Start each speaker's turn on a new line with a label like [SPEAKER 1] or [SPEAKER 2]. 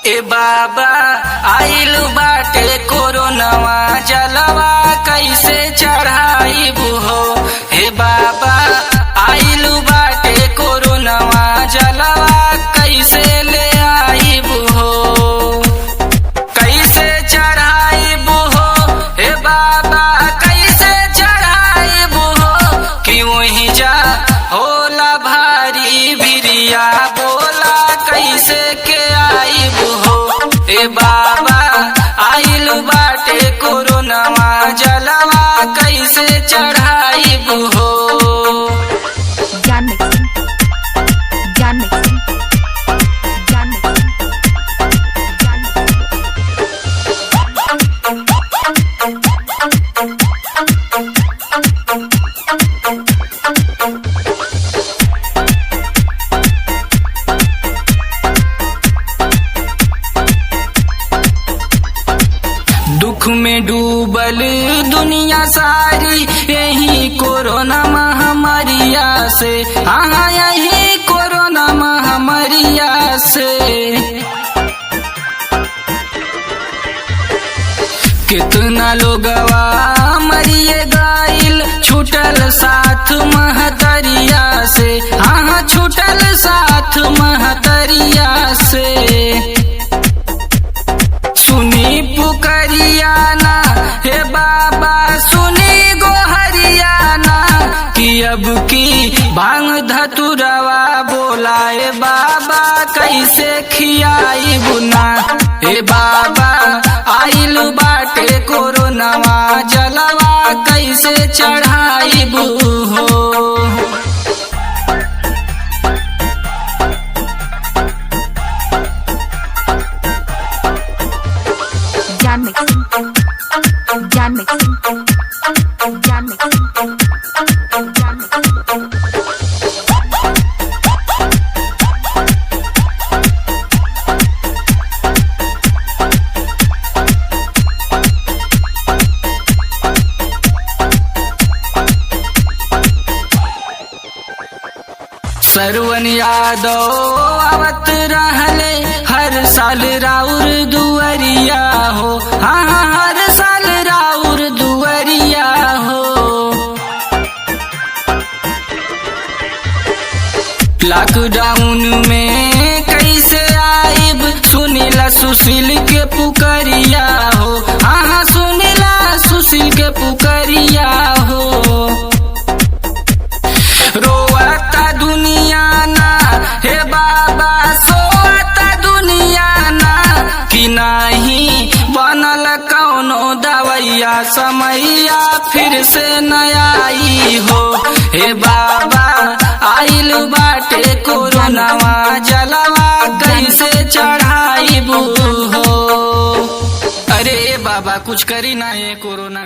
[SPEAKER 1] ए बाबा आइल बाटे कोरोनावा जलवा कैसे चढ़ाइबू हो। हे बाबा आइल बाटे कोरोनावा जलवा कैसे ले आइबू हो। कैसे चढ़ाइबू हो हे बाबा कैसे चढ़ाइबू हो। कि वहीं जा होला भारी भिरिया बोला कैसे के आइबू हो। ए बाबा आइल बाटे कोरोनावा जलवा कैसे चढ़ाइबू हो। दुख में डूबल दुनिया सारी यही कोरोना महामारिया से। हाँ यही कोरोना महामारिया से। कितना लोगवा मरिए गाइल छूटल साथ महतरिया से। हाँ छूटल साथ महतरिया से। सुनी पुकरियाना हे बाबा सुनी गोहरियाना। कि अब की भांग धतुरवा बोलाए बाबा कैसे खियाई बुना। हे बाबा आइल बाटे कोरोनावा जलवा कैसे चढ़ाइबू हो। सरवन यादव आवत रहले हर साल राउर दुअरिया हो। हाँ हर साल राउर दुअरिया हो। लॉकडाउन में कैसे आइब सुनीला सुशील के पुकरिया हो। हाँ सुनीला सुशील के पुकरिया हो। रोवता दुनिया ना हे बाबा सोवता दुनिया ना। कि नहीं बनल कौनो दवैया समैया फिर से नया आई हो। हे बाबा आइल बाटे कोरोनावा जलवा कैसे चढ़ाइबू हो। अरे बाबा कुछ करी ना ये कोरोना